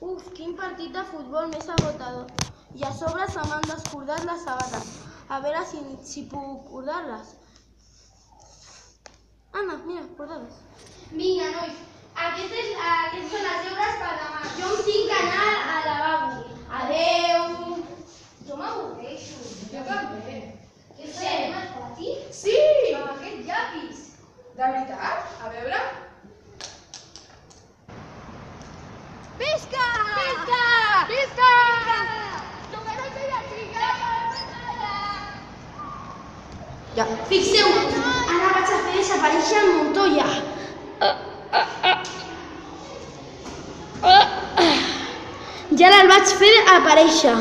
Uf, quin partit de futbol més agotador. I a sobre se m'han descordat les sabates. A veure si puc cordar-les. Anna, mira, cordar-les. Vinga, nois, aquests són els deures per demà. Jo em tinc que anar al lavabo. Adeu. Jo m'avorreixo. Jo també. Què fem? El pati? Sí, amb aquest llapis. De veritat? A veure. Visca! Visca! Visca! Número de la chica! Ja, fixeu-vos, ara vaig a fer desaparèixer el Montoya. Ja el vaig fer aparèixer.